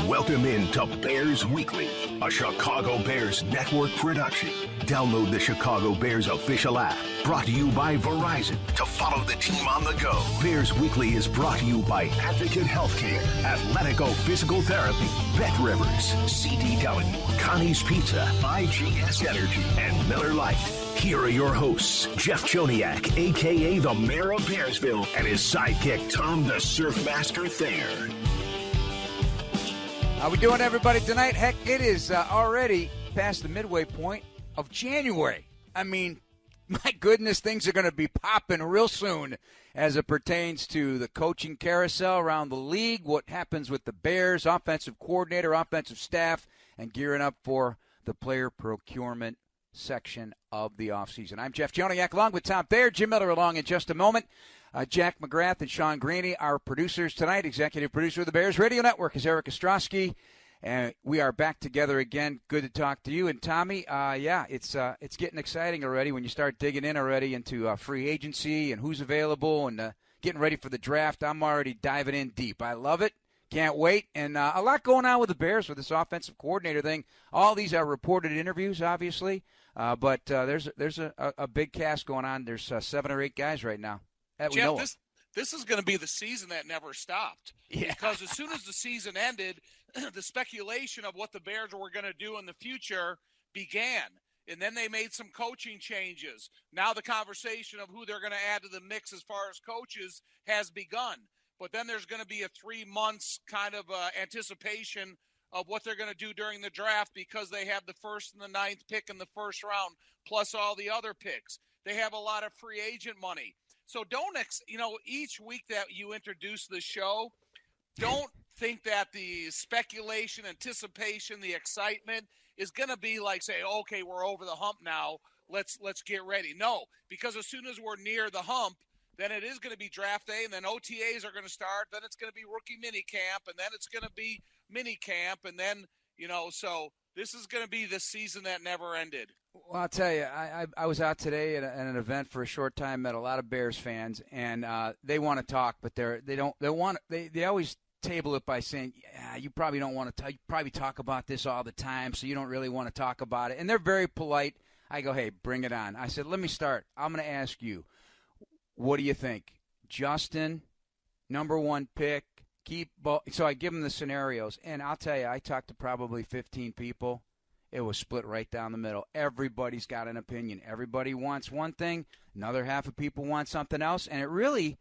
Welcome in to Bears Weekly, a Chicago Bears network production. Download the Chicago Bears official app, brought to you by Verizon, to follow the team on the go. Bears Weekly is brought to you by Advocate Healthcare, Athletico Physical Therapy, Bet Rivers, CDW, Connie's Pizza, IGS Energy, and Miller Lite. Here are your hosts, Jeff Joniak, a.k.a. the Mayor of Bearsville, and his sidekick, Tom the Surfmaster Thayer. How we doing, everybody, tonight? Heck, it is already past the midway point of January. I mean, my goodness, things are going to be popping real soon as it pertains to the coaching carousel around the league, what happens with the Bears, offensive coordinator, offensive staff, and gearing up for the player procurement section of the offseason. I'm Jeff Joniak along with Tom Thayer, Jim Miller along in just a moment. Jack McGrath and Sean Graney, our producers tonight. Executive producer of the Bears Radio Network is Eric Ostrowski. And we are back together again. Good to talk to you. And Tommy, it's getting exciting already when you start digging in already into free agency and who's available and getting ready for the draft. I'm already diving in deep. I love it. Can't wait. And a lot going on with the Bears with this offensive coordinator thing. All these are reported interviews, obviously. But there's a big cast going on. There's 7 or 8 guys right now. Jeff, this is going to be the season that never stopped. Yeah. Because as soon as the season ended, the speculation of what the Bears were going to do in the future began. And then they made some coaching changes. Now the conversation of who they're going to add to the mix as far as coaches has begun. But then there's going to be a 3 months kind of anticipation of what they're going to do during the draft because they have the 1st and the 9th pick in the first round, plus all the other picks. They have a lot of free agent money. So don't, each week that you introduce the show, don't think that the speculation, anticipation, the excitement is going to be like, say, okay, we're over the hump now. Let's get ready. No, because as soon as we're near the hump, then it is going to be draft day, and then OTAs are going to start. Then it's going to be rookie mini camp, and then it's going to be mini camp, and then, so this is going to be the season that never ended. Well, I'll tell you, I was out today at an event for a short time, met a lot of Bears fans, and they want to talk, but they always table it by saying, yeah, you probably don't want to you probably talk about this all the time, so you don't really want to talk about it. And they're very polite. I go, hey, bring it on. I said, let me start. I'm going to ask you, what do you think? Justin, number 1 pick, so I give them the scenarios, and I'll tell you, I talked to probably 15 people. It was split right down the middle. Everybody's got an opinion. Everybody wants one thing. Another half of people want something else. And it really,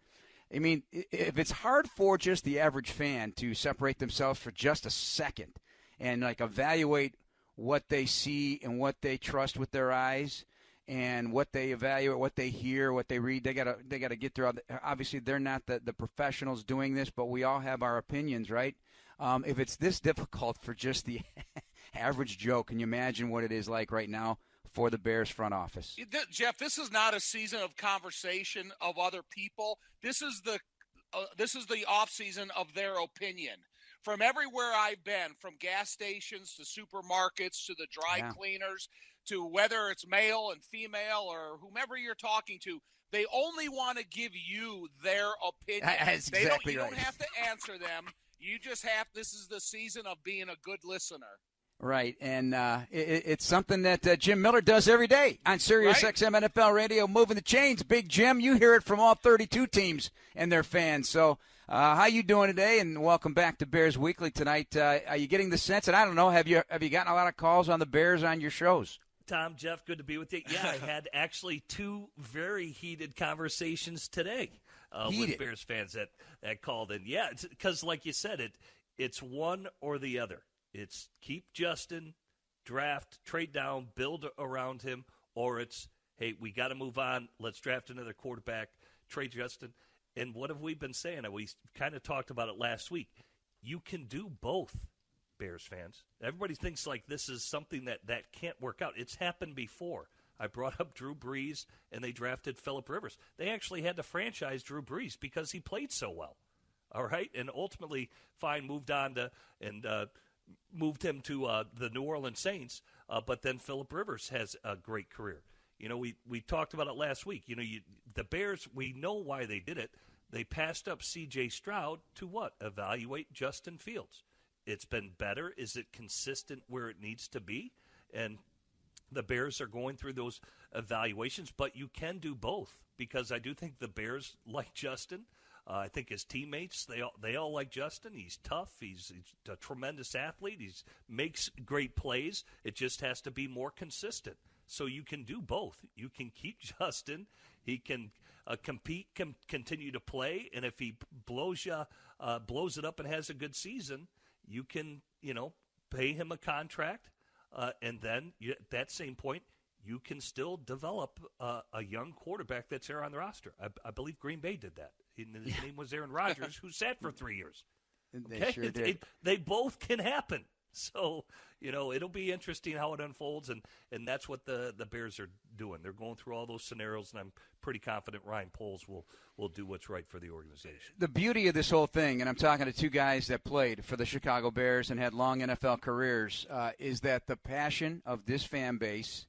if it's hard for just the average fan to separate themselves for just a second and, evaluate what they see and what they trust with their eyes and what they evaluate, what they hear, what they read, they gotta get through. Obviously, they're not the professionals doing this, but we all have our opinions, right? If it's this difficult for just the average Joe, can you imagine what it is like right now for the Bears front office? Jeff, this is not a season of conversation of other people. This is the off season of their opinion. From everywhere I've been, from gas stations to supermarkets to the dry cleaners to whether it's male and female or whomever you're talking to, they only want to give you their opinion. That's exactly you right. don't have to answer them. You just have. This is the season of being a good listener. Right, and it's something that Jim Miller does every day on Sirius XM NFL Radio, moving the chains. Big Jim, you hear it from all 32 teams and their fans. So how you doing today? And welcome back to Bears Weekly tonight. Are you getting the sense? And I don't know, have you gotten a lot of calls on the Bears on your shows? Tom, Jeff, good to be with you. Yeah, I had actually 2 very heated conversations today with Bears fans that called in. Yeah, because like you said, it's one or the other. It's keep Justin, draft, trade down, build around him, or it's, hey, we got to move on. Let's draft another quarterback, trade Justin. And what have we been saying? We kind of talked about it last week. You can do both, Bears fans. Everybody thinks like this is something that can't work out. It's happened before. I brought up Drew Brees, and they drafted Phillip Rivers. They actually had to franchise Drew Brees because he played so well. All right? And ultimately, moved on to and moved him to the New Orleans Saints, but then Phillip Rivers has a great career. We talked about it last week. The Bears, we know why they did it. They passed up C.J. Stroud to what? Evaluate Justin Fields. it's been better? Is it consistent where it needs to be? And the Bears are going through those evaluations, but you can do both, because I do think the Bears like Justin. I think his teammates, they all like Justin. He's tough. He's a tremendous athlete. He makes great plays. It just has to be more consistent. So you can do both. You can keep Justin. He can compete, continue to play, and if he blows it up and has a good season, you can pay him a contract, and then at that same point, you can still develop a young quarterback that's there on the roster. I believe Green Bay did that. His name was Aaron Rodgers, who sat for 3 years. They sure did. They both can happen. So, it'll be interesting how it unfolds, and that's what the Bears are doing. They're going through all those scenarios, and I'm pretty confident Ryan Poles will do what's right for the organization. The beauty of this whole thing, and I'm talking to two guys that played for the Chicago Bears and had long NFL careers, is that the passion of this fan base,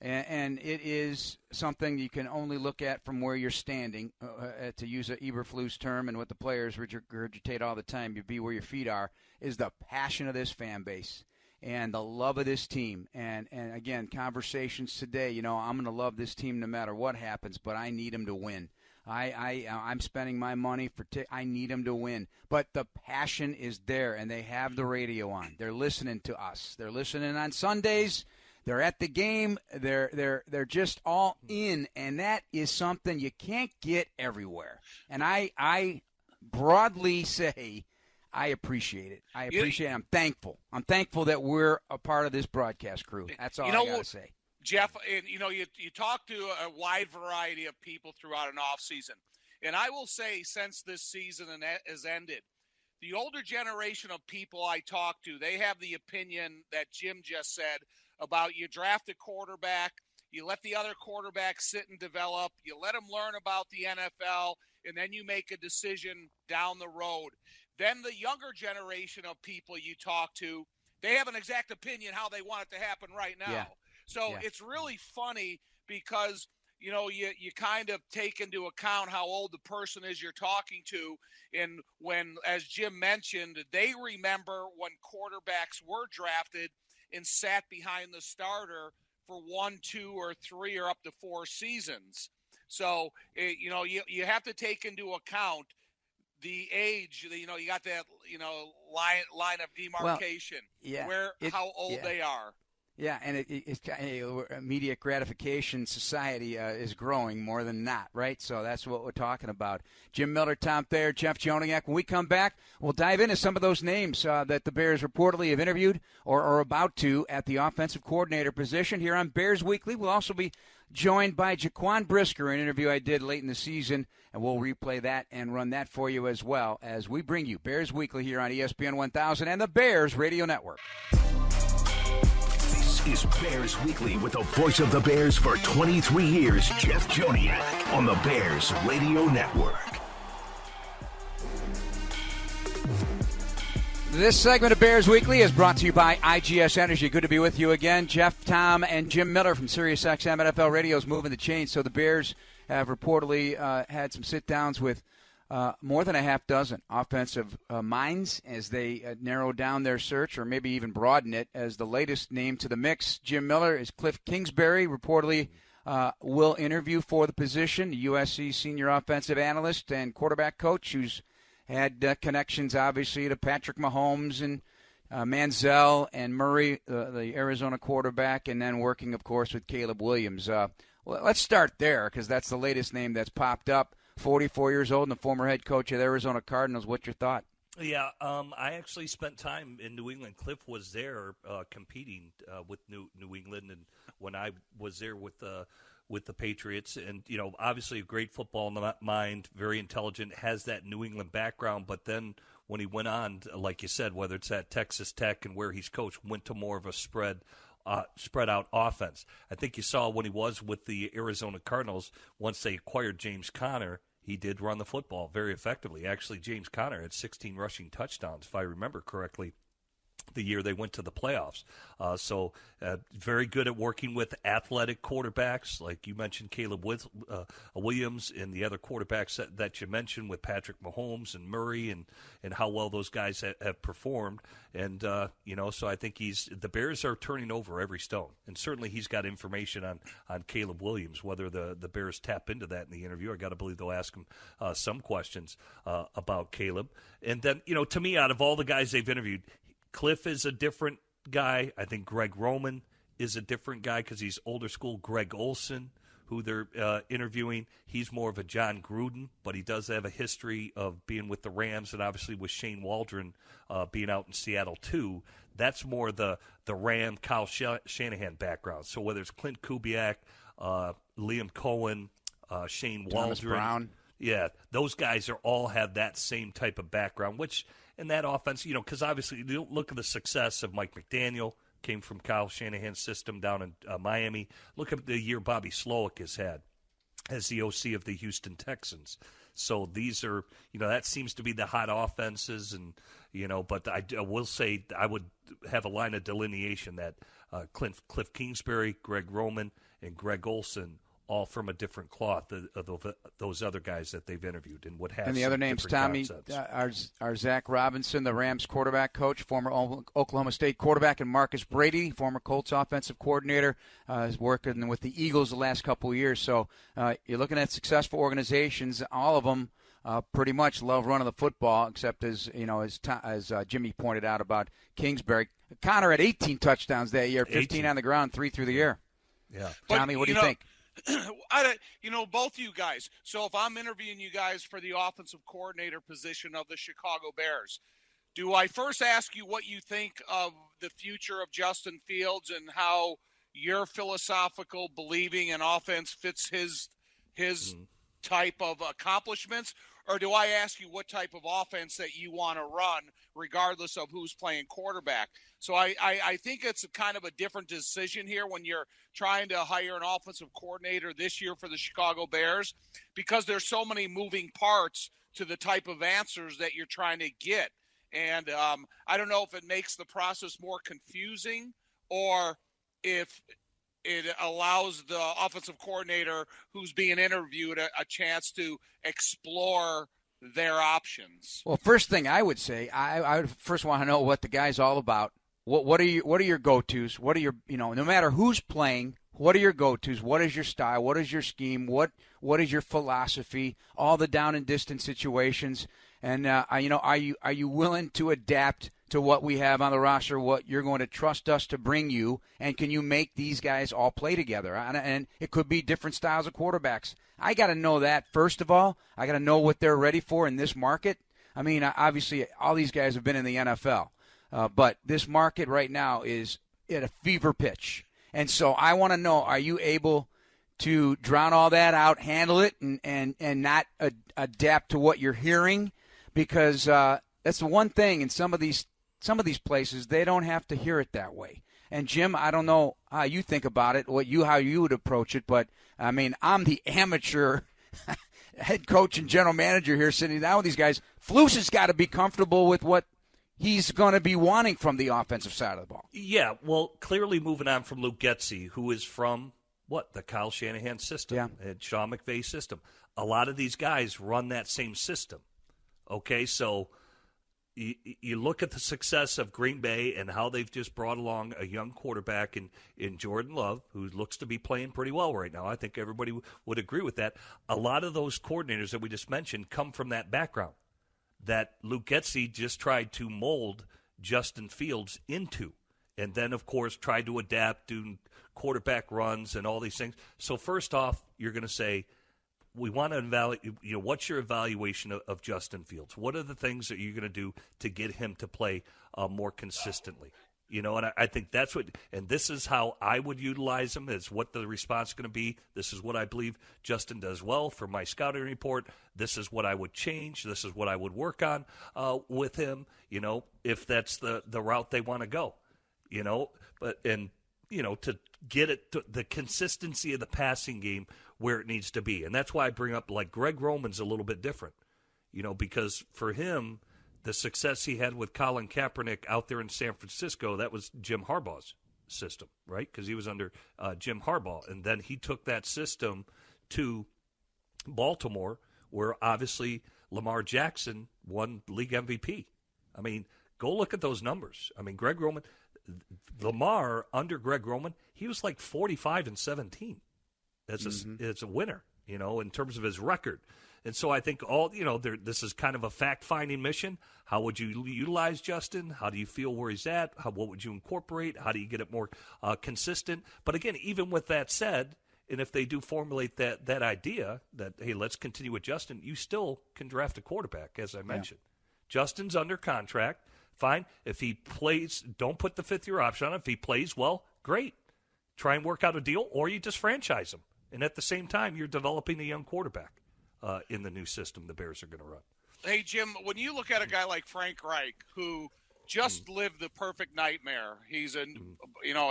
and it is something you can only look at from where you're standing, to use an Eberflus term, and what the players regurgitate all the time, you be where your feet are, is the passion of this fan base and the love of this team. And again, conversations today, I'm going to love this team no matter what happens, but I need them to win. I'm spending my money I need them to win. But the passion is there, and they have the radio on. They're listening to us. They're listening on Sundays. They're at the game. They're just all in, and that is something you can't get everywhere. And I broadly say I appreciate it. I appreciate it. I'm thankful. I'm thankful that we're a part of this broadcast crew. That's all I got to say. Jeff, and you talk to a wide variety of people throughout an off season, and I will say, since this season has ended, the older generation of people I talk to, they have the opinion that Jim just said about you draft a quarterback, you let the other quarterback sit and develop, you let them learn about the NFL, and then you make a decision down the road. Then the younger generation of people you talk to, they have an exact opinion how they want it to happen right now. Yeah. So it's really funny because, you kind of take into account how old the person is you're talking to. And when, as Jim mentioned, they remember when quarterbacks were drafted and sat behind the starter for 1, 2, or 3, or up to 4 seasons. So, you have to take into account the age. You got that, line of demarcation, how old they are. Yeah, and it's immediate gratification society is growing more than not, right? So that's what we're talking about. Jim Miller, Tom Thayer, Jeff Joniak. When we come back, we'll dive into some of those names that the Bears reportedly have interviewed or are about to at the offensive coordinator position here on Bears Weekly. We'll also be joined by Jaquan Brisker, an interview I did late in the season, and we'll replay that and run that for you as well as we bring you Bears Weekly here on ESPN 1000 and the Bears Radio Network. Is Bears Weekly with the voice of the Bears for 23 years, Jeff Joniak, on the Bears Radio Network. This segment of Bears Weekly is brought to you by IGS Energy. Good to be with you again. Jeff, Tom, and Jim Miller from SiriusXM NFL Radio is moving the chains. So the Bears have reportedly had some sit-downs with more than a half dozen offensive minds as they narrow down their search, or maybe even broaden it, as the latest name to the mix. Jim Miller is Cliff Kingsbury, reportedly will interview for the position, USC senior offensive analyst and quarterback coach who's had connections, obviously, to Patrick Mahomes and Manziel and Murray, the Arizona quarterback, and then working, of course, with Caleb Williams. Well, let's start there because that's the latest name that's popped up. 44 years old and the former head coach of the Arizona Cardinals. What's your thought? Yeah, I actually spent time in New England. Cliff was there competing with New England, and when I was there with the Patriots, and obviously a great football mind, very intelligent, has that New England background. But then when he went on, like you said, whether it's at Texas Tech and where he's coached, went to more of a spread out offense. I think you saw when he was with the Arizona Cardinals, once they acquired James Conner, he did run the football very effectively. Actually, James Conner had 16 rushing touchdowns, if I remember correctly, the year they went to the playoffs. So very good at working with athletic quarterbacks, like you mentioned, Caleb Williams, and the other quarterbacks that you mentioned with Patrick Mahomes and Murray, and how well those guys have performed. And, so I think the Bears are turning over every stone. And certainly he's got information on Caleb Williams. Whether the Bears tap into that in the interview, I got to believe they'll ask him some questions about Caleb. And then, to me, out of all the guys they've interviewed, Cliff is a different guy. I think Greg Roman is a different guy because he's older school. Greg Olson, who they're interviewing, he's more of a John Gruden, but he does have a history of being with the Rams, and obviously with Shane Waldron being out in Seattle too. That's more the Ram, Kyle Shanahan background. So whether it's Clint Kubiak, Liam Cohen, Shane Thomas Waldron. Brown. Yeah, those guys all have that same type of background, which in that offense, because obviously you look at the success of Mike McDaniel, came from Kyle Shanahan's system down in Miami. Look at the year Bobby Slowick has had as the OC of the Houston Texans. So these are, that seems to be the hot offenses, and but I will say I would have a line of delineation that Cliff Kingsbury, Greg Roman, and Greg Olson, all from a different cloth of those other guys that they've interviewed, and would have. And the other names, Tommy, are Zach Robinson, the Rams quarterback coach, former Oklahoma State quarterback, and Marcus Brady, former Colts offensive coordinator, is working with the Eagles the last couple of years. So you're looking at successful organizations. All of them pretty much love running the football, except as Jimmy pointed out about Kingsbury. Connor had 18 touchdowns that year, 15 on the ground, 3 through the air. Yeah, Tommy, what do you think? Both you guys. So if I'm interviewing you guys for the offensive coordinator position of the Chicago Bears, do I first ask you what you think of the future of Justin Fields and how your philosophical believing in offense fits his type of accomplishments? Or do I ask you what type of offense that you want to run regardless of who's playing quarterback? So I think it's a kind of a different decision here when you're trying to hire an offensive coordinator this year for the Chicago Bears, because there's so many moving parts to the type of answers that you're trying to get. And I don't know if it makes the process more confusing or if it allows the offensive coordinator who's being interviewed a chance to explore their options. Well, first thing I would say, I would first want to know what the guy's all about. What are your go-tos? What are your, no matter who's playing, what are your go-tos? What is your style? What is your scheme? What is your philosophy? All the down and distance situations. And are you willing to adapt to what we have on the roster, what you're going to trust us to bring you, and can you make these guys all play together? And it could be different styles of quarterbacks. I got to know that, first of all. I got to know what they're ready for in this market. I mean, obviously, all these guys have been in the NFL. But this market right now is at a fever pitch. And so I want to know, are you able to drown all that out, handle it, and not adapt to what you're hearing? Because that's the one thing in some of these places, they don't have to hear it that way. And, Jim, I don't know how you think about it, how you would approach it, but, I mean, I'm the amateur head coach and general manager here sitting down with these guys. Flus has got to be comfortable with what he's going to be wanting from the offensive side of the ball. Yeah, well, clearly moving on from Luke Getsy, who is from, the Kyle Shanahan system, Sean McVay system. A lot of these guys run that same system. Okay, so you look at the success of Green Bay and how they've just brought along a young quarterback in Jordan Love, who looks to be playing pretty well right now. I think everybody would agree with that. A lot of those coordinators that we just mentioned come from that background that Luke Getsy just tried to mold Justin Fields into, and then, of course, tried to adapt, do quarterback runs and all these things. So first off, you're going to say, we want to evaluate, what's your evaluation of Justin Fields? What are the things that you're going to do to get him to play more consistently? And I think that's what – and this is how I would utilize him, is what the response is going to be. This is what I believe Justin does well for my scouting report. This is what I would change. This is what I would work on with him, if that's the route they want to go, to get it to the consistency of the passing game where it needs to be. And that's why I bring up, like, Greg Roman's a little bit different, because for him – the success he had with Colin Kaepernick out there in San Francisco, that was Jim Harbaugh's system, right? Because he was under Jim Harbaugh. And then he took that system to Baltimore, where obviously Lamar Jackson won league MVP. I mean, go look at those numbers. I mean, Greg Roman, Lamar under Greg Roman, he was like 45-17 as a winner, in terms of his record. And so I think this is kind of a fact-finding mission. How would you utilize Justin? How do you feel where he's at? What would you incorporate? How do you get it more consistent? But again, even with that said, and if they do formulate that idea that, hey, let's continue with Justin, you still can draft a quarterback, as I mentioned. Yeah. Justin's under contract. Fine. If he plays, don't put the fifth-year option on him. If he plays well, great. Try and work out a deal, or you just franchise him. And at the same time, you're developing a young quarterback in the new system the Bears are going to run. Hey, Jim, when you look at a guy like Frank Reich, who just lived the perfect nightmare, he's a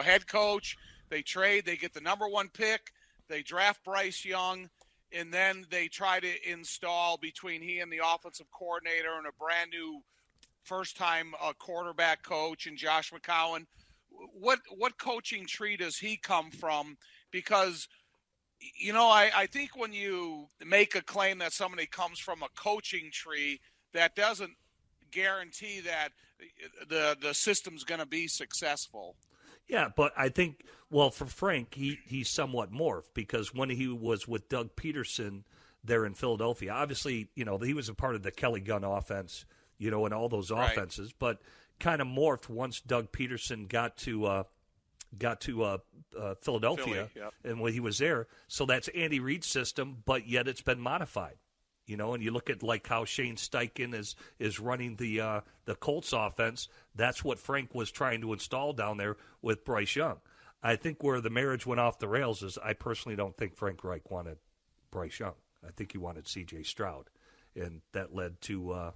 head coach. They trade. They get the number 1 pick. They draft Bryce Young, and then they try to install between he and the offensive coordinator and a brand new first-time quarterback coach and Josh McCown. What coaching tree does he come from? Because, I think when you make a claim that somebody comes from a coaching tree, that doesn't guarantee that the system's going to be successsul. Yeah, but I think, for Frank, he's somewhat morphed because when he was with Doug Peterson there in Philadelphia, obviously, he was a part of the Kelly Gunn offense, and all those offenses, but kind of morphed once Doug Peterson got to Philadelphia, and when he was there. So that's Andy Reid's system, but yet it's been modified. And you look at like how Shane Steichen is running the Colts offense. That's what Frank was trying to install down there with Bryce Young. I think where the marriage went off the rails is I personally don't think Frank Reich wanted Bryce Young. I think he wanted C.J. Stroud, and that led to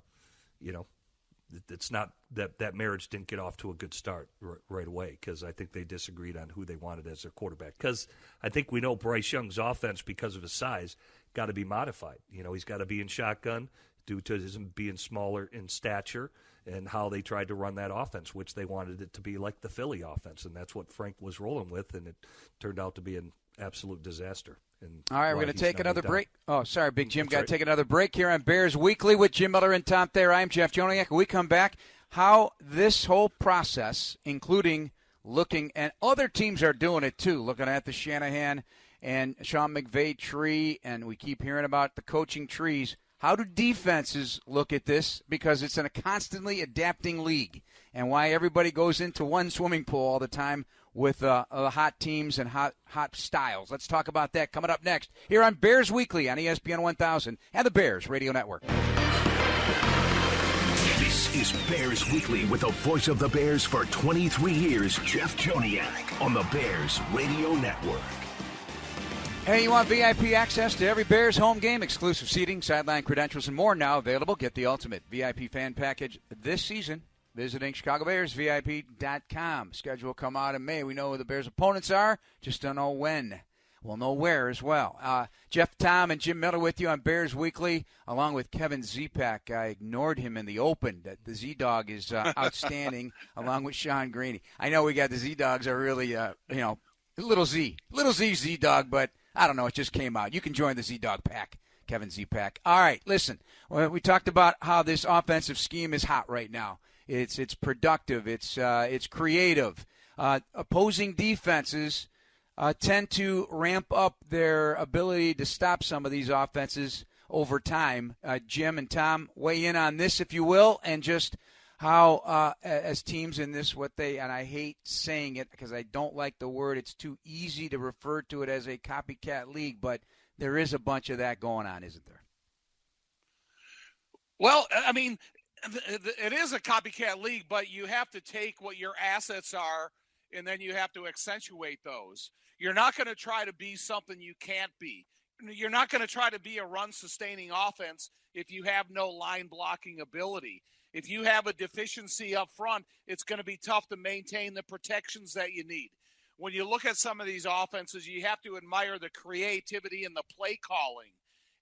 it's not that marriage didn't get off to a good start right away because I think they disagreed on who they wanted as their quarterback. Because I think we know Bryce Young's offense, because of his size, got to be modified. He's got to be in shotgun due to his being smaller in stature and how they tried to run that offense, which they wanted it to be like the Philly offense, and that's what Frank was rolling with, and it turned out to be an absolute disaster. All right, we're going to take another break. Oh, sorry, Big Jim. Got to take another break here on Bears Weekly with Jim Miller and Tom Thayer. I'm Jeff Joniak. When we come back, how this whole process, including looking, and other teams are doing it too, looking at the Shanahan and Sean McVay tree, and we keep hearing about the coaching trees. How do defenses look at this? Because it's in a constantly adapting league, and why everybody goes into one swimming pool all the time with hot teams and hot styles. Let's talk about that coming up next here on Bears Weekly on ESPN 1000 and the Bears Radio Network. This is Bears Weekly with the voice of the Bears for 23 years, Jeff Joniak, on the Bears Radio Network. Hey, you want VIP access to every Bears home game, exclusive seating, sideline credentials, and more now available? Get the ultimate VIP fan package this season. Visiting ChicagoBearsVIP.com. Schedule will come out in May. We know who the Bears' opponents are, just don't know when. We'll know where as well. Jeff, Tom, and Jim Miller with you on Bears Weekly, along with Kevin Zipak. I ignored him in the open. The Z-Dog is outstanding, along with Sean Greeny. I know we got the Z-Dogs are really, Little Z-Dog, but I don't know. It just came out. You can join the Z-Dog pack, Kevin Zipak. All right, listen. We talked about how this offensive scheme is hot right now. It's productive. It's creative. Opposing defenses tend to ramp up their ability to stop some of these offenses over time. Jim and Tom, weigh in on this, if you will, and just how, as teams in this, and I hate saying it because I don't like the word. It's too easy to refer to it as a copycat league, but there is a bunch of that going on, isn't there? Well, I mean, it is a copycat league, but you have to take what your assets are, and then you have to accentuate those. You're not going to try to be something you can't be. You're not going to try to be a run-sustaining offense if you have no line-blocking ability. If you have a deficiency up front, it's going to be tough to maintain the protections that you need. When you look at some of these offenses, you have to admire the creativity and the play calling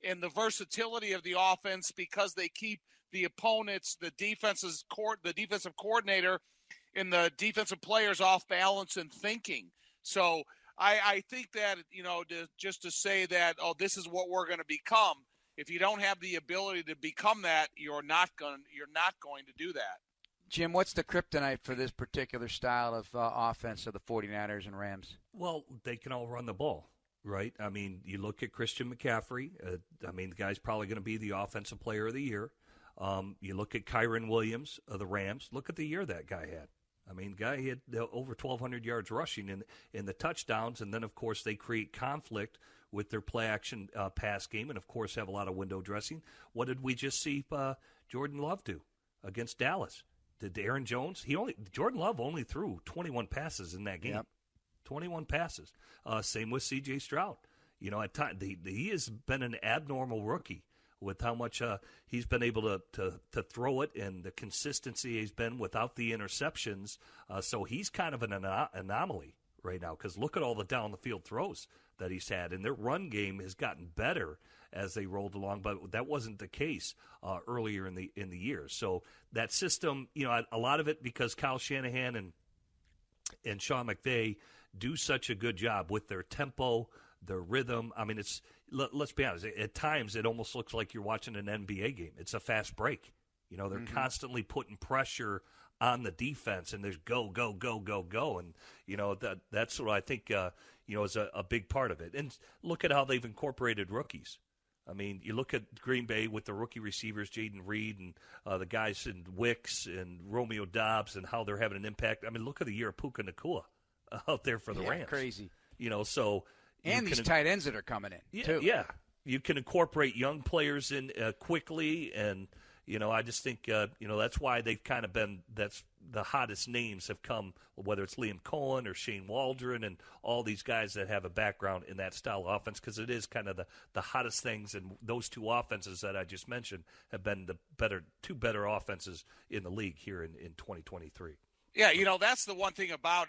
and the versatility of the offense because they keep the opponents, the defensive coordinator, and the defensive players off balance and thinking. So I think that, just to say that, this is what we're going to become. If you don't have the ability to become that, you're not going to do that. Jim, what's the kryptonite for this particular style of offense of the 49ers and Rams? Well, they can all run the ball, right? I mean, you look at Christian McCaffrey. The guy's probably going to be the offensive player of the year. You look at Kyron Williams of the Rams. Look at the year that guy had. Guy had over 1,200 yards rushing in the touchdowns, and then, of course, they create conflict with their play-action pass game and, of course, have a lot of window dressing. What did we just see Jordan Love do against Dallas? Did Aaron Jones? Jordan Love only threw 21 passes in that game. Yep. 21 passes. Same with C.J. Stroud. At times he has been an abnormal rookie with how much he's been able to throw it and the consistency he's been without the interceptions. So he's kind of an anomaly right now because look at all the down-the-field throws that he's had. And their run game has gotten better as they rolled along, but that wasn't the case earlier in the year. So that system, a lot of it because Kyle Shanahan and Sean McVay do such a good job with their tempo, their rhythm. Let's be honest. At times, it almost looks like you're watching an NBA game. It's a fast break. They're constantly putting pressure on the defense, and there's go, go, go, go, go, and that's what I think is a big part of it. And look at how they've incorporated rookies. You look at Green Bay with the rookie receivers, Jaden Reed, and the guys in Wicks and Romeo Doubs, and how they're having an impact. Look at the year of Puka Nacua out there for the Rams. Crazy. So. And these tight ends that are coming in, too. Yeah. You can incorporate young players in quickly, and, I just think, that's why they've kind of been – that's the hottest names have come, whether it's Liam Cohen or Shane Waldron and all these guys that have a background in that style of offense because it is kind of the hottest things, and those two offenses that I just mentioned have been the two better offenses in the league here in 2023. Yeah, that's the one thing about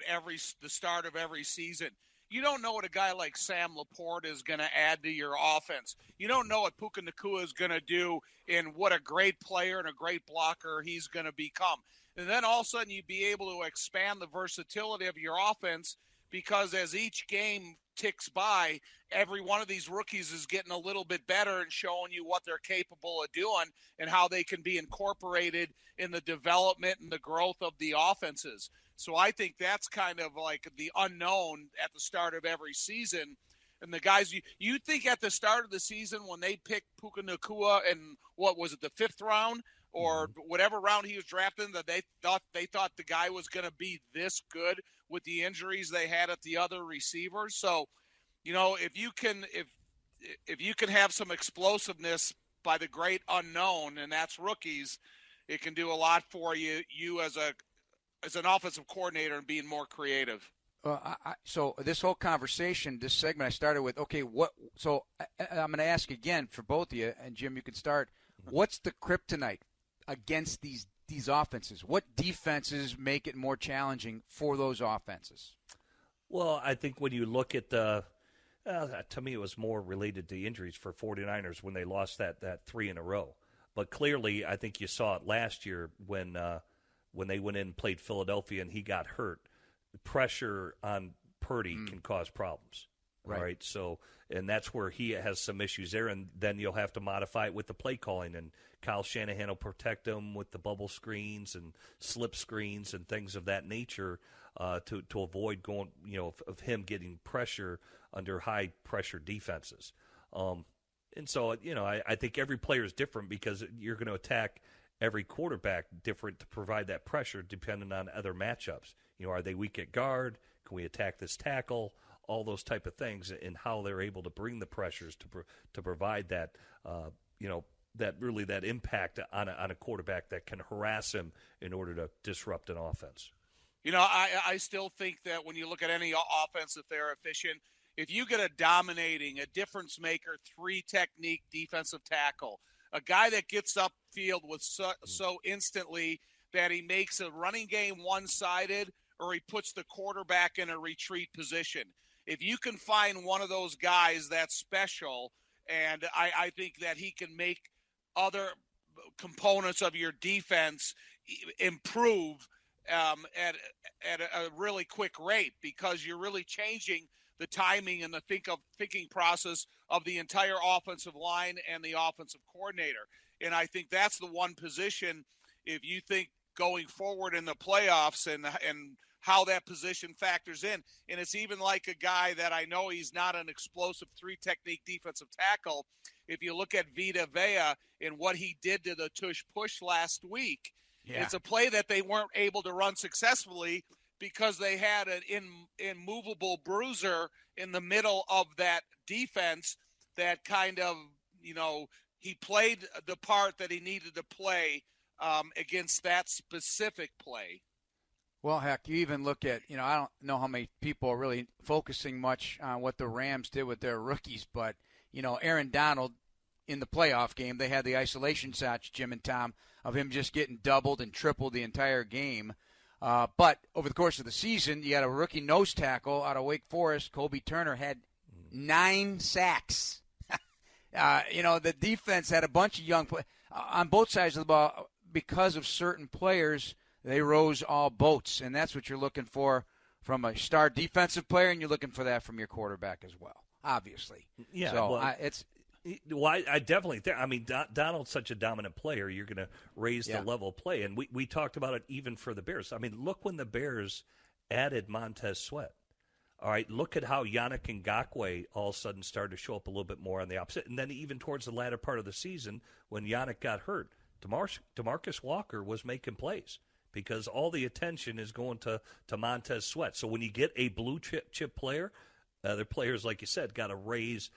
the start of every season. You don't know what a guy like Sam Laporte is going to add to your offense. You don't know what Puka Nacua is going to do and what a great player and a great blocker he's going to become. And then all of a sudden you'd be able to expand the versatility of your offense because as each game ticks by, every one of these rookies is getting a little bit better and showing you what they're capable of doing and how they can be incorporated in the development and the growth of the offenses. So I think that's kind of like the unknown at the start of every season. And the guys, you think at the start of the season when they picked Puka Nacua in, what was it, the 5th round or whatever round he was drafted in, that they thought the guy was going to be this good with the injuries they had at the other receivers. So, if you can have some explosiveness by the great unknown, and that's rookies, it can do a lot for you as an offensive coordinator and being more creative. So this whole conversation, this segment, I started with, okay, so I'm going to ask again for both of you, and Jim, you can start. What's the kryptonite against these offenses? What defenses make it more challenging for those offenses? Well, I think when you look at to me it was more related to injuries for 49ers when they lost that 3 in a row. But clearly, I think you saw it last year when they went in and played Philadelphia and he got hurt. The pressure on Purdy can cause problems. Right. So, and that's where he has some issues there, and then you'll have to modify it with the play calling, and Kyle Shanahan will protect him with the bubble screens and slip screens and things of that nature to avoid going, of him getting pressure under high pressure defenses. And so, I think every player is different because you're going to attack every quarterback different to provide that pressure depending on other matchups. Are they weak at guard? Can we attack this tackle? All those type of things, and how they're able to bring the pressures to provide that, that impact on a quarterback that can harass him in order to disrupt an offense. I still think that when you look at any offense, if they're efficient, if you get a dominating, a difference maker, 3-technique defensive tackle, a guy that gets upfield with so instantly that he makes a running game one-sided or he puts the quarterback in a retreat position. If you can find one of those guys that's special, and I think that he can make other components of your defense improve at a really quick rate, because you're really changing the timing and the thinking process of the entire offensive line and the offensive coordinator. And I think that's the one position, if you think going forward in the playoffs and how that position factors in. And it's even like a guy that I know he's not an explosive three-technique defensive tackle. If you look at Vita Vea and what he did to the tush push last week, it's a play that they weren't able to run successfully because they had an immovable bruiser in the middle of that defense that kind of, he played the part that he needed to play against that specific play. Well, heck, you even look at, I don't know how many people are really focusing much on what the Rams did with their rookies, but, Aaron Donald in the playoff game, they had the isolation shots, Jim and Tom, of him just getting doubled and tripled the entire game. But over the course of the season, you had a rookie nose tackle out of Wake Forest. Kobe Turner had 9 sacks. The defense had a bunch of young players on both sides of the ball. Because of certain players, they rose all boats, and that's what you're looking for from a star defensive player, and you're looking for that from your quarterback as well, obviously. Yeah, so I definitely think. I mean, Donald's such a dominant player. You're going to raise the level of play, and we talked about it even for the Bears. I mean, look when the Bears added Montez Sweat. All right, look at how Joniak Ngakoue all of a sudden started to show up a little bit more on the opposite, and then even towards the latter part of the season when Joniak got hurt, DeMarcus Walker was making plays because all the attention is going to Montez Sweat. So when you get a blue chip player, other players, like you said, got to raise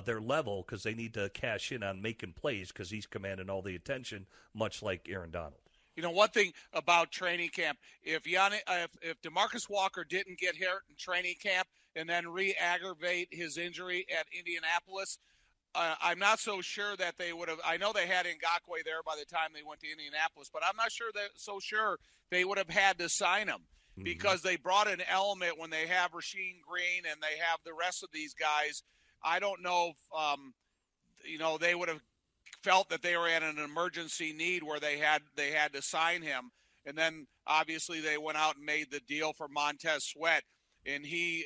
their level because they need to cash in on making plays because he's commanding all the attention, much like Aaron Donald. One thing about training camp, if DeMarcus Walker didn't get hurt in training camp and then re-aggravate his injury at Indianapolis, I'm not so sure that they would have. I know they had Ngakoue there by the time they went to Indianapolis, but I'm not sure they would have had to sign him because they brought an element when they have Rasheem Green and they have the rest of these guys. I don't know if they would have felt that they were at an emergency need where they had to sign him. And then obviously they went out and made the deal for Montez Sweat, and he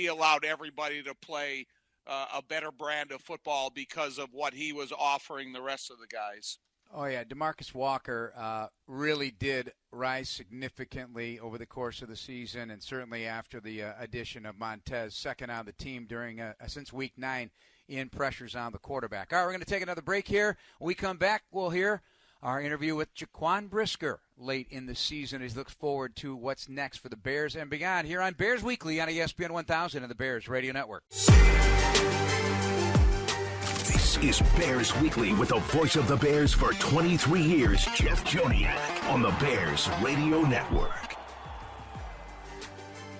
allowed everybody to play a better brand of football because of what he was offering the rest of the guys. Oh, yeah. DeMarcus Walker really did rise significantly over the course of the season, and certainly after the addition of Montez, second on the team since Week 9 in pressures on the quarterback. All right, we're going to take another break here. When we come back, we'll hear our interview with Jaquan Brisker late in the season as he looks forward to what's next for the Bears and beyond here on Bears Weekly on ESPN 1000 and the Bears Radio Network. This is Bears Weekly with the voice of the Bears for 23 years, Jeff Joniak, on the Bears Radio Network.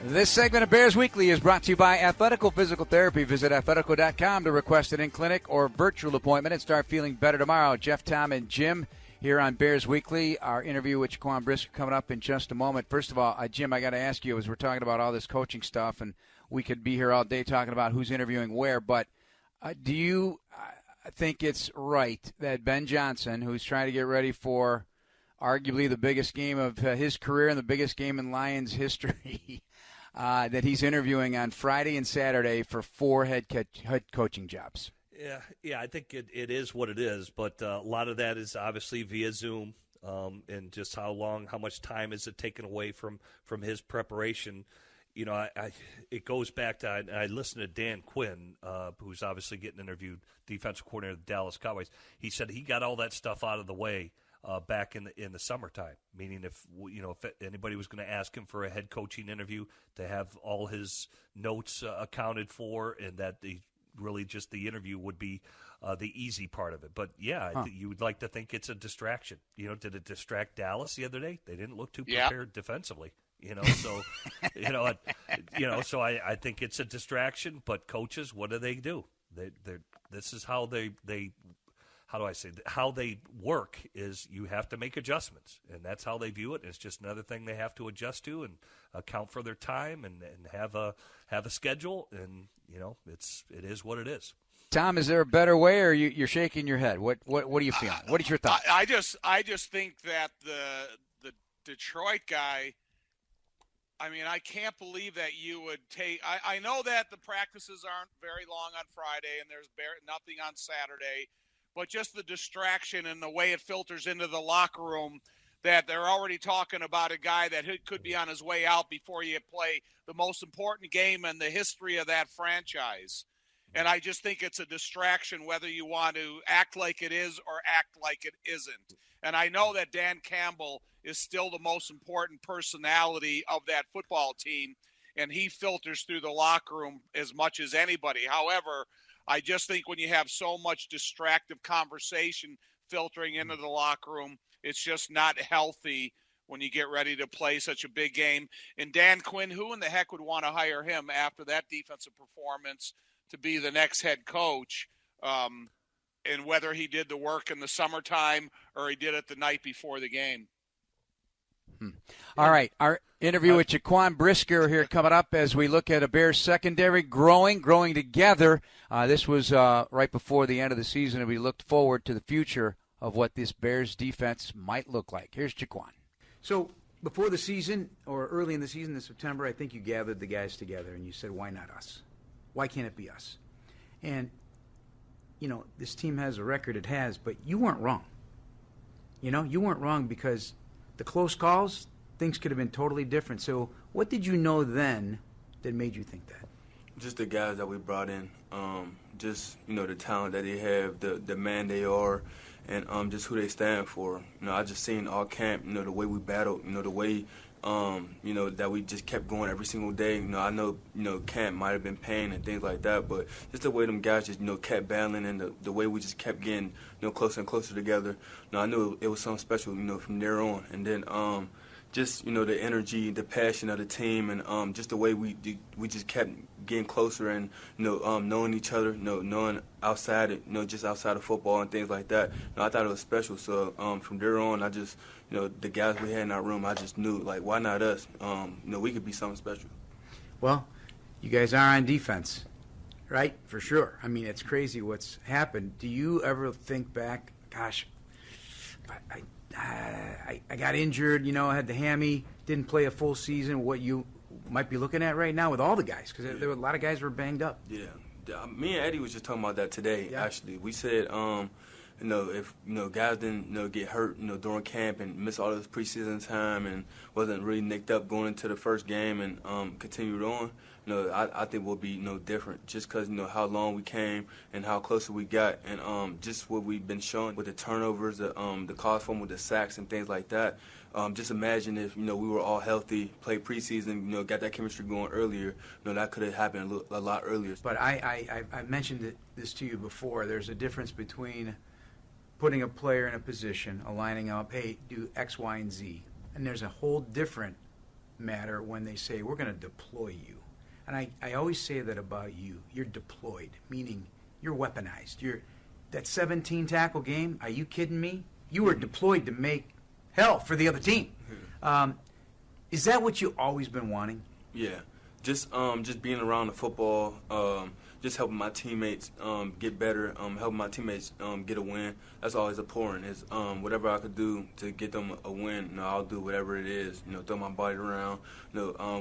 This segment of Bears Weekly is brought to you by Athletical Physical Therapy. Visit athletical.com to request an in-clinic or virtual appointment and start feeling better tomorrow. Jeff, Tom, and Jim here on Bears Weekly. Our interview with Jaquan Brisker coming up in just a moment. First of all, Jim, I got to ask you, as we're talking about all this coaching stuff, and we could be here all day talking about who's interviewing where, but do you think it's right that Ben Johnson, who's trying to get ready for arguably the biggest game of his career and the biggest game in Lions history, that he's interviewing on Friday and Saturday for 4 head coaching jobs? Yeah, I think it is what it is, but a lot of that is obviously via Zoom, and just how much time is it taken away from his preparation. It goes back to I listened to Dan Quinn, who's obviously getting interviewed, defensive coordinator of the Dallas Cowboys. He said he got all that stuff out of the way back in the summertime. Meaning, if anybody was going to ask him for a head coaching interview, to have all his notes accounted for, and that really just the interview would be the easy part of it. But yeah, you would like to think it's a distraction. Did it distract Dallas the other day? They didn't look too prepared defensively. So so I think it's a distraction. But coaches, what do? This is how how they work is you have to make adjustments, and that's how they view it. It's just another thing they have to adjust to and account for their time and have a schedule, and it is what it is. Tom, is there a better way, or you're shaking your head? What are you feeling? What is your thought? I just think that the Detroit guy. I mean, I can't believe that you would take. I know that the practices aren't very long on Friday, and there's nothing on Saturday, but just the distraction and the way it filters into the locker room. That they're already talking about a guy that could be on his way out before you play the most important game in the history of that franchise. And I just think it's a distraction whether you want to act like it is or act like it isn't. And I know that Dan Campbell is still the most important personality of that football team, and he filters through the locker room as much as anybody. However, I just think when you have so much distractive conversation filtering into the locker room, it's just not healthy when you get ready to play such a big game. And Dan Quinn, who in the heck would want to hire him after that defensive performance to be the next head coach, and whether he did the work in the summertime or he did it the night before the game. All right, our interview with Jaquan Brisker here coming up as we look at a Bears secondary growing together. This was right before the end of the season, and we looked forward to the future of what this Bears defense might look like. Here's Jaquan. So before the season, or early in the season in September, I think you gathered the guys together and you said, why not us? Why can't it be us? And, this team has a record it has, but you weren't wrong. You weren't wrong because the close calls, things could have been totally different. So what did you know then that made you think that? Just the guys that we brought in, the talent that they have, the man they are, and just who they stand for. I just seen all camp, the way we battled, the way, that we just kept going every single day. I know, camp might have been pain and things like that, but just the way them guys just, kept battling and the way we just kept getting, closer and closer together. I knew it was something special, from there on. And then, just, the energy, the passion of the team, and just the way we just kept getting closer and, knowing each other, knowing outside, just outside of football and things like that. I thought it was special. So from there on, I just, the guys we had in our room, I just knew, like, why not us? We could be something special. Well, you guys are on defense, right? For sure. I mean, it's crazy what's happened. Do you ever think back, gosh, I got injured, I had the hammy, didn't play a full season, what you might be looking at right now with all the guys, because there were a lot of guys who were banged up. Yeah. Me and Eddie was just talking about that today, actually. We said, if, guys didn't, get hurt, during camp and miss all this preseason time and wasn't really nicked up going into the first game and continued on, I think we'll be different just because how long we came and how closer we got and just what we've been showing with the turnovers, the calls from with the sacks and things like that. Just imagine if we were all healthy, played preseason, got that chemistry going earlier. That could have happened a lot earlier. But I mentioned this to you before. There's a difference between putting a player in a position, aligning up, hey, do X, Y, and Z, and there's a whole different matter when they say we're going to deploy you. And I always say that about you. You're deployed, meaning you're weaponized. That 17-tackle game, are you kidding me? You were deployed to make hell for the other team. Is that what you've always been wanting? Yeah. Just being around the football, just helping my teammates get better, helping my teammates get a win. That's always important. Is whatever I could do to get them a win, I'll do whatever it is. Throw my body around,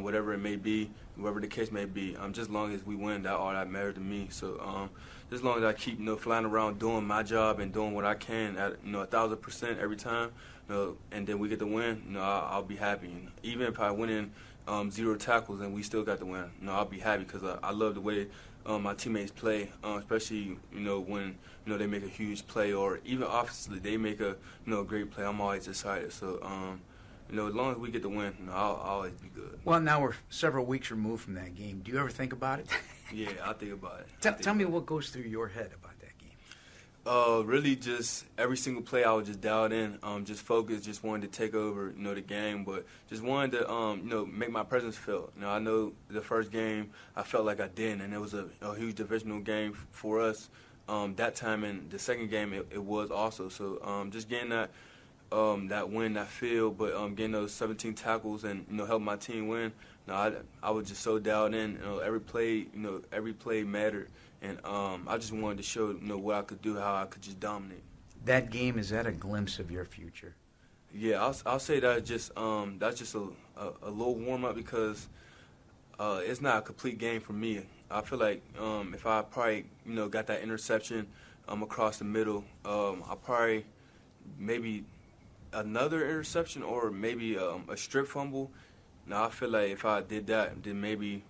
whatever it may be, whatever the case may be. Just as long as we win, all that matters to me. So just as long as I keep flying around doing my job and doing what I can at 1,000% every time, and then we get the win, I'll be happy. Even if I went in 0 tackles and we still got the win, I'll be happy because I love the way my teammates play, especially when they make a huge play or even offensively they make a great play. I'm always excited. So as long as we get the win, I'll always be good. Well, now we're several weeks removed from that game. Do you ever think about it? Yeah, I think about it. Tell me what goes through your head about that game. Really just every single play I was just dialed in, just focused, just wanted to take over, the game, but just wanted to, make my presence felt. I know the first game I felt like I didn't, and it was a huge divisional game for us that time, and the second game it was also. So just getting that win, that feel, but getting those 17 tackles and helping my team win. I was just so dialed in. Every play mattered. and I just wanted to show what I could do, how I could just dominate. That game, is that a glimpse of your future? Yeah, I'll say that's just a little warm up because it's not a complete game for me. I feel like if I probably got that interception across the middle, I probably maybe another interception or maybe a strip fumble. Now I feel like if I did that, then maybe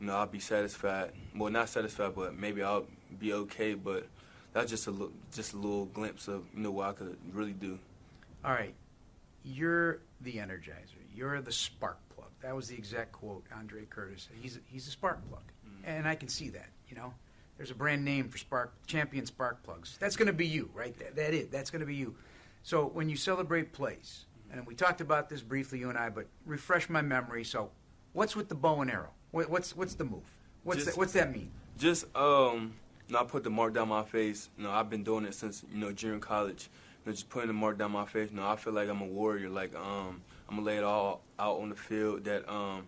I'll be satisfied. Well, not satisfied, but maybe I'll be okay. But that's just a little glimpse of what I could really do. All right, you're the energizer. You're the spark plug. That was the exact quote Andre Curtis said. He's a spark plug, and I can see that. There's a brand name for champion spark plugs. That's going to be you, right? That's going to be you. So when you celebrate plays, and we talked about this briefly, you and I, but refresh my memory. So, what's with the bow and arrow? What's the move? What's that mean? Just I put the mark down my face. I've been doing it since junior college. Just putting the mark down my face. I feel like I'm a warrior. Like I'm gonna lay it all out on the field. That I'm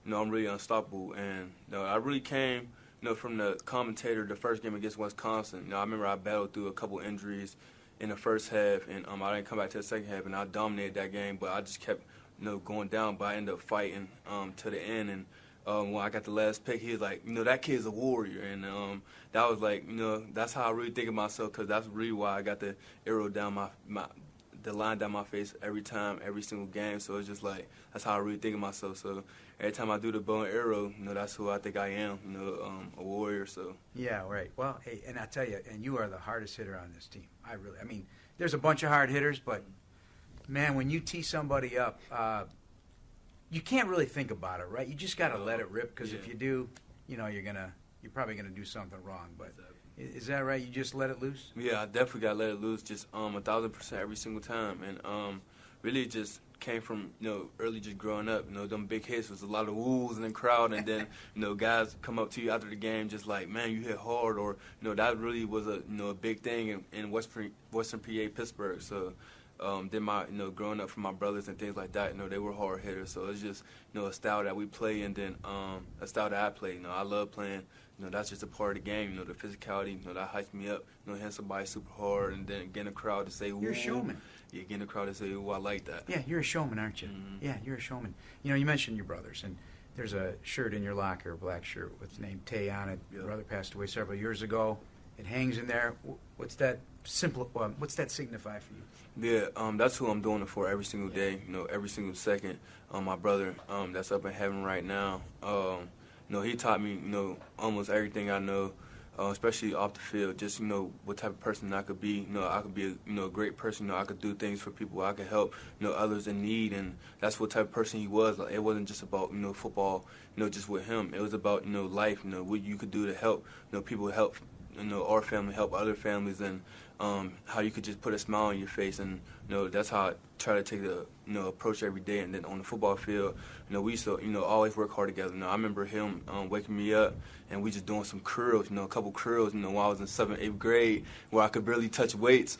really unstoppable. And I really came from the commentator the first game against Wisconsin. I remember I battled through a couple injuries in the first half, and I didn't come back to the second half, and I dominated that game. But I just kept going down. But I ended up fighting to the end. And when I got the last pick, he was like, that kid's a warrior. And that was like, that's how I really think of myself, because that's really why I got the arrow down the line down my face every time, every single game. So it's just like, that's how I really think of myself. So every time I do the bow and arrow, that's who I think I am, a warrior. So yeah, right. Well, hey, and I tell you, and you are the hardest hitter on this team. I mean, there's a bunch of hard hitters, but man, when you tee somebody up, you can't really think about it, right? You just got to let it rip, because if you do, you're probably gonna do something wrong. But is that right? You just let it loose? Yeah, I definitely got to let it loose, just 1,000% every single time. And really just came from early, just growing up. Them big hits was a lot of woos in the crowd, and then guys come up to you after the game just like, man, you hit hard, or that really was a a big thing in Western PA, Pittsburgh. So. Then my, growing up from my brothers and things like that, they were hard hitters. So it's just, a style that we play, and then a style that I play. I love playing. That's just a part of the game. The physicality, that hypes me up. Hitting somebody super hard, and then getting a crowd to say, "Ooh." You're a showman. Yeah, getting a crowd to say, "Ooh, I like that." Yeah, you're a showman, aren't you? Mm-hmm. Yeah, you're a showman. You mentioned your brothers, and there's a shirt in your locker, a black shirt with the name Thayer on it. Your brother passed away several years ago. It hangs in there. What's that signify for you? Yeah, that's who I'm doing it for every single day, every single second. My brother, that's up in heaven right now, he taught me, almost everything I know, especially off the field, just, what type of person I could be. I could be a great person. I could do things for people. I could help, others in need, and that's what type of person he was. Like, it wasn't just about, football, just with him. It was about, life, what you could do to help, people help, our family, help other families, and how you could just put a smile on your face. And that's how I try to take the approach every day. And then on the football field, we used to always work hard together. I remember him waking me up, and we just doing some curls, a couple curls, while I was in 7th, 8th grade, where I could barely touch weights.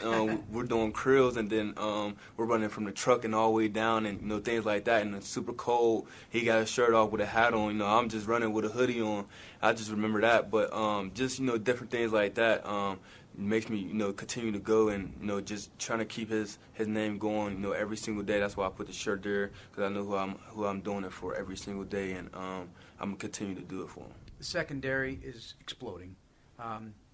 We're doing curls, and then we're running from the truck and all the way down, and things like that. And it's super cold. He got his shirt off with a hat on. I'm just running with a hoodie on. I just remember that. But just different things like that. Makes me, continue to go, and, just trying to keep his name going, every single day. That's why I put the shirt there, because I know who I'm doing it for every single day, and I'm going to continue to do it for him. The secondary is exploding.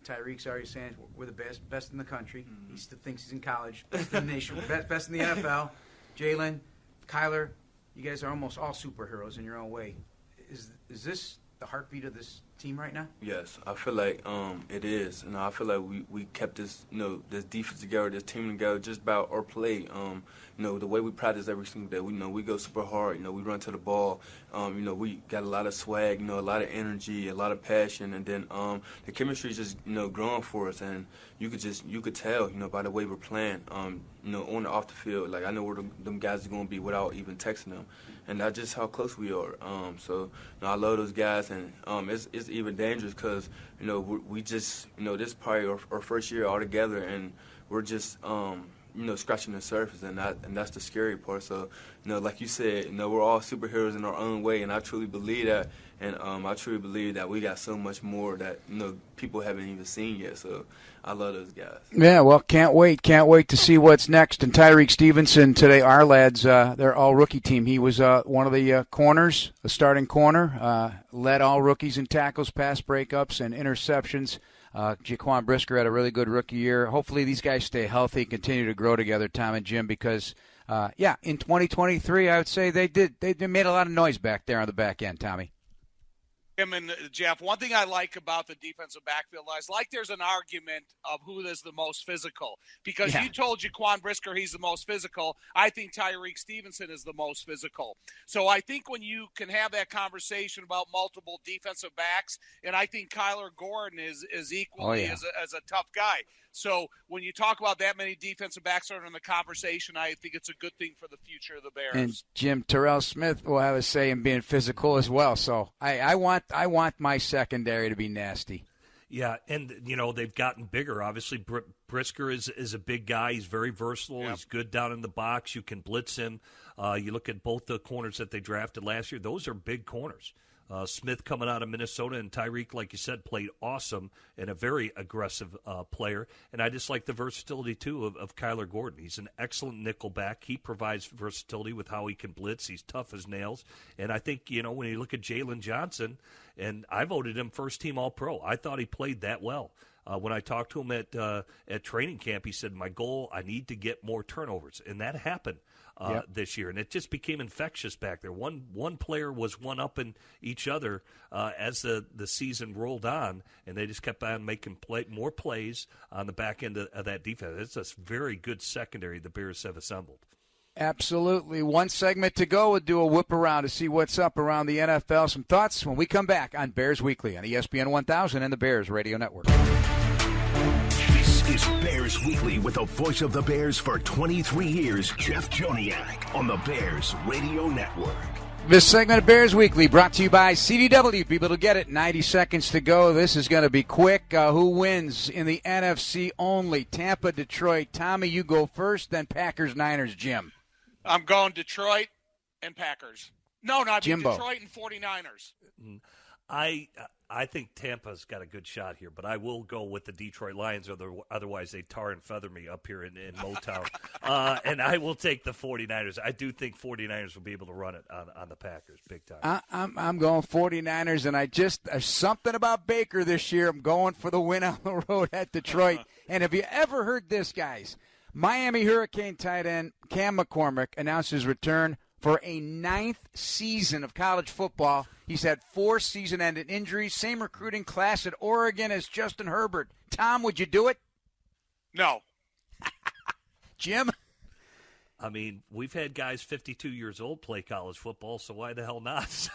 Tyreek's already saying we're the best in the country. Mm-hmm. He still thinks he's in college, best in the nation, best in the NFL. Jalen, Kyler, you guys are almost all superheroes in your own way. Is this the heartbeat of this team right now? Yes, I feel like it is. I feel like we kept this this defense together, this team together, just about our play. The way we practice every single day. We go super hard. We run to the ball. We got a lot of swag. A lot of energy, a lot of passion, and then the chemistry is just growing for us. And you could tell by the way we're playing. On and off the field. Like, I know where them guys are going to be without even texting them. And that's just how close we are. So I love those guys, and it's even dangerous because we just this is probably our first year all together, and we're just scratching the surface, and that's the scary part. So, like you said, we're all superheroes in our own way, and I truly believe that. And I truly believe that we got so much more that people haven't even seen yet. So I love those guys. Yeah, well, can't wait to see what's next. And Tyreek Stevenson today, our lads, they're all rookie team. He was one of the corners, the starting corner, led all rookies in tackles, pass breakups, and interceptions. Jaquan Brisker had a really good rookie year. Hopefully these guys stay healthy, continue to grow together, Tom and Jim, because in 2023, I would say they made a lot of noise back there on the back end, Tommy. Jim and Jeff, one thing I like about the defensive backfield is there's an argument of who is the most physical. Because you told Jaquan Brisker he's the most physical. I think Tyreek Stevenson is the most physical. So I think when you can have that conversation about multiple defensive backs, and I think Kyler Gordon is equally as a tough guy. So when you talk about that many defensive backs that are in the conversation, I think it's a good thing for the future of the Bears. And Jim, Terrell Smith will have a say in being physical as well. So I want my secondary to be nasty. Yeah, and, they've gotten bigger. Obviously, Brisker is a big guy. He's very versatile. Yep. He's good down in the box. You can blitz him. You look at both the corners that they drafted last year. Those are big corners. Smith coming out of Minnesota, and Tyreek, like you said, played awesome and a very aggressive player. And I just like the versatility, too, of Kyler Gordon. He's an excellent nickel back. He provides versatility with how he can blitz. He's tough as nails. And I think, when you look at Jalen Johnson, and I voted him first-team All-Pro. I thought he played that well. When I talked to him at training camp, he said, my goal, I need to get more turnovers. And that happened this year. And it just became infectious back there. One player was one-upping each other as the season rolled on, and they just kept on making more plays on the back end of that defense. It's a very good secondary the Bears have assembled. Absolutely. One segment to go. We'll do a whip around to see what's up around the NFL. Some thoughts when we come back on Bears Weekly on ESPN 1000 and the Bears Radio Network. This is Bears Weekly with the voice of the Bears for 23 years, Jeff Joniak, on the Bears Radio Network. This segment of Bears Weekly brought to you by CDW. People to get it. 90 seconds to go. This is going to be quick. Who wins in the NFC only? Tampa, Detroit. Tommy, you go first, then Packers, Niners. Jim. I'm going Detroit and Packers. No, not Jimbo. Detroit and 49ers. I think Tampa's got a good shot here, but I will go with the Detroit Lions, otherwise they tar and feather me up here in Motown. And I will take the 49ers. I do think 49ers will be able to run it on the Packers big time. I'm going 49ers, and there's something about Baker this year. I'm going for the win on the road at Detroit. And have you ever heard this, guys? Miami Hurricane tight end Cam McCormick announced his return for a 9th season of college football. He's had 4 season-ending injuries, same recruiting class at Oregon as Justin Herbert. Tom, would you do it? No. Jim? I mean, we've had guys 52 years old play college football, so why the hell not?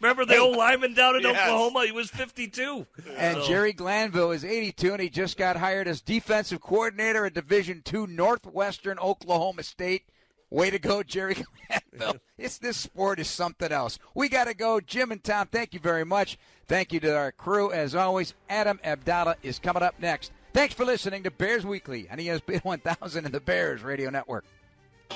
Remember the old lineman down in Oklahoma? He was 52. And Jerry Glanville is 82, and he just got hired as defensive coordinator at Division II Northwestern Oklahoma State. Way to go, Jerry Glanville. This sport is something else. We got to go. Jim and Tom, thank you very much. Thank you to our crew. As always, Adam Abdallah is coming up next. Thanks for listening to Bears Weekly on ESPN 1000 and the Bears Radio Network.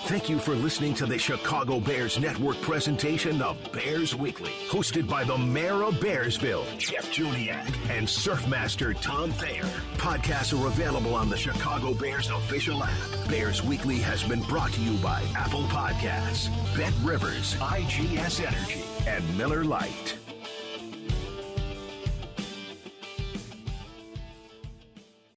Thank you for listening to the Chicago Bears Network presentation of Bears Weekly, hosted by the mayor of Bearsville, Jeff Joniak, and Surfmaster Tom Thayer. Podcasts are available on the Chicago Bears official app. Bears Weekly has been brought to you by Apple Podcasts, Bet Rivers, IGS Energy, and Miller Lite.